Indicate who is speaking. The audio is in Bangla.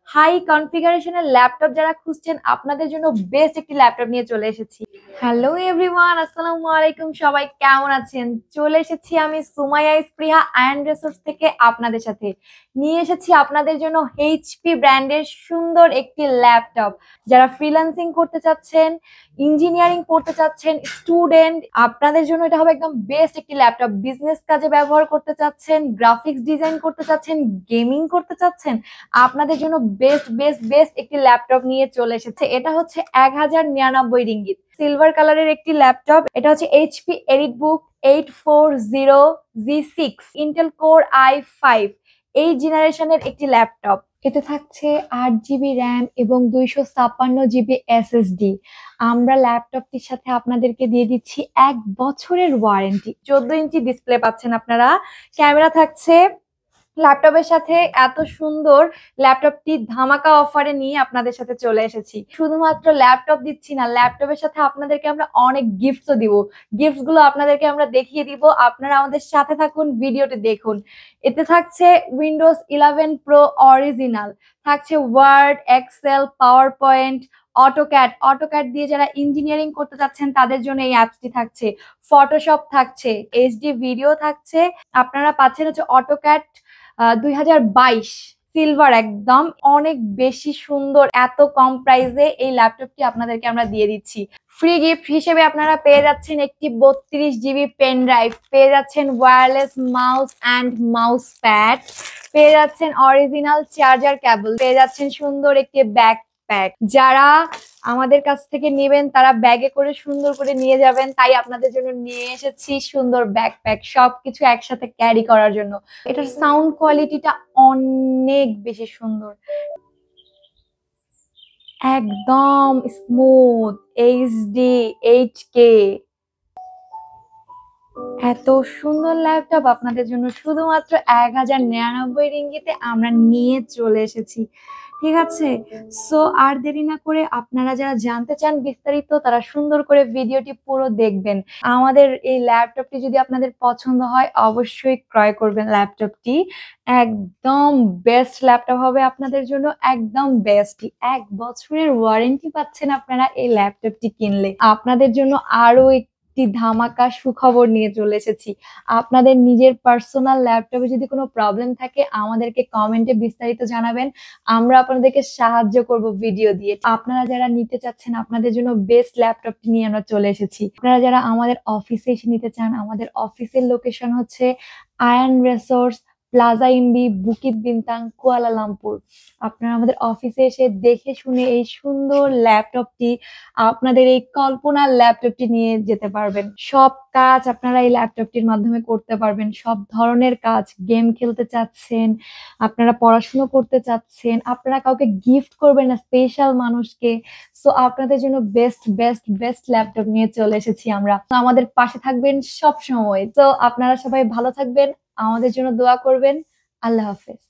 Speaker 1: হাই কনফিগারেশনের ল্যাপটপ যারা খুঁজছেন আপনাদের জন্য বেস্ট একটি ল্যাপটপ নিয়ে চলে এসেছি। হ্যালো এভরিওয়ান, আসসালামু আলাইকুম। সবাই কেমন আছেন? চলে এসেছি আমি সুমাইয়া স্পৃহা আয়ন রিসোর্স থেকে আপনাদের সাথে নিয়ে এসেছি আপনাদের জন্য এইচপি ব্র্যান্ডের সুন্দর একটি ল্যাপটপ। যারা ফ্রিল্যান্সিং করতে চাচ্ছেন, ইঞ্জিনিয়ারিং করতে চাচ্ছেন, স্টুডেন্ট, আপনাদের জন্য এটা হবে একদম বেস্ট একটি ল্যাপটপ। বিজনেস কাজে ব্যবহার করতে চাচ্ছেন, গ্রাফিক্স ডিজাইন করতে চাচ্ছেন, গেমিং করতে চাচ্ছেন, আপনাদের জন্য বেস্ট বেস্ট বেস্ট একটি ল্যাপটপ নিয়ে চলে এসেছে। এটা হচ্ছে 1099 রিঙ্গিত, সিলভার কালারের একটি ল্যাপটপ। এটা হচ্ছে HP EliteBook 840G6 Intel core i5 এই জেনারেশনের একটি ল্যাপটপ। এতে থাকছে 8 জিবি র্যাম এবং 256 জিবি এসএসডি। আমরা ল্যাপটপটির সাথে আপনাদেরকে দিয়ে দিচ্ছি 1 বছরের ওয়ারেন্টি। 14 ইঞ্চি ডিসপ্লে পাচ্ছেন আপনারা। ক্যামেরা থাকছে ল্যাপটপের সাথে। এত সুন্দর ল্যাপটপটি ধামাকা অফারে নিয়ে আপনাদের সাথে চলে এসেছি। শুধুমাত্র ল্যাপটপ দিচ্ছি না, ল্যাপটপের সাথে আপনাদেরকে আমরা অনেক গিফটসও দিব। গিফটস গুলো আপনাদেরকে আমরা দেখিয়ে দিব। আপনারা আমাদের সাথে থাকুন, ভিডিওটি দেখুন। এতে থাকছে উইন্ডোজ 11 প্রো অরিজিনাল, থাকছে Word, Excel, PowerPoint, AutoCAD দিয়ে যারা ইঞ্জিনিয়ারিং করতে চাচ্ছেন তাদের জন্য এই অ্যাপসটি থাকছে। ফটোশপ থাকছে, এইচডি ভিডিও থাকছে। আপনারা পাচ্ছেন হচ্ছে অটোক্যাড 2022 সিলভার, একদম অনেক বেশি সুন্দর। এত কম প্রাইসে এই ল্যাপটপটি আপনাদেরকে আমরা দিয়ে দিচ্ছি। ফ্রি গিফট হিসেবে আপনারা পেয়ে যাচ্ছেন একটি 32 জিবি পেন ড্রাইভ, পেয়ে যাচ্ছেন wireless mouse and mouse pad, পেয়ে যাচ্ছেন অরিজিনাল চার্জার কেবল, পেয়ে যাচ্ছেন সুন্দর একটি ব্যাকপ্যাক। যারা আমাদের কাছ থেকে নেবেন তারা ব্যাগে করে সুন্দর করে নিয়ে যাবেন, তাই আপনাদের জন্য নিয়ে এসেছি সুন্দর ব্যাকপ্যাক, সবকিছু একসাথে ক্যারি করার জন্য। এটার সাউন্ড কোয়ালিটিটা অনেক বেশি সুন্দর, একদম স্মুথ, এইচডি, 8K। এত সুন্দর ল্যাপটপ আপনাদের জন্য শুধুমাত্র 1099 রিঙ্গিতে আমরা নিয়ে চলে এসেছি। ঠিক আছে, সো আর দেরি না করে আপনারা যারা জানতে চান বিস্তারিত তারা সুন্দর করে ভিডিওটি পুরো দেখবেন। আমাদের এই ল্যাপটপটি যদি আপনাদের পছন্দ হয় অবশ্যই ক্রয় করবেন ল্যাপটপটি। একদম বেস্ট ল্যাপটপ হবে আপনাদের জন্য, একদম বেস্ট। 1 বছরের ওয়ারেন্টি পাচ্ছেন আপনারা এই ল্যাপটপটি কিনলে। আপনাদের জন্য আরো একটি ধামাকা সুখবর নিয়ে চলে এসেছি। আপনাদের নিজের পার্সোনাল ল্যাপটপে যদি কোনো প্রবলেম থাকে আমাদেরকে কমেন্টে বিস্তারিত জানাবেন, আমরা আপনাদেরকে সাহায্য করব ভিডিও দিয়ে। আপনারা যারা নিতে চাচ্ছেন আপনাদের জন্য বেস্ট ল্যাপটপটি নিয়ে আমরা চলে এসেছি। আপনারা যারা আমাদের অফিসে এসে নিতে চান, আমাদের অফিসের লোকেশন হচ্ছে আয়ান resource, plaza Imbi, Bukit Bintang, Kuala Lumpur. আপনারা আমাদের অফিসে এসে দেখে শুনে এই সুন্দর ল্যাপটপটি, আপনাদের এই কল্পনার ল্যাপটপটি নিয়ে যেতে পারবেন। সব কাজ আপনারা এই ল্যাপটপটির মাধ্যমে করতে পারবেন, সব ধরনের কাজ। গেম খেলতে চাচ্ছেন, আপনারা পড়াশুনো করতে চাচ্ছেন, আপনারা কাউকে গিফট করবেন না স্পেশাল মানুষকে, সো আপনাদের জন্য বেস্ট বেস্ট বেস্ট ল্যাপটপ নিয়ে চলে এসেছি আমরা। তো আমাদের পাশে থাকবেন সব সময়। তো আপনারা সবাই ভালো থাকবেন, আমাদের জন্য দোয়া করবেন। আল্লাহ হাফেজ।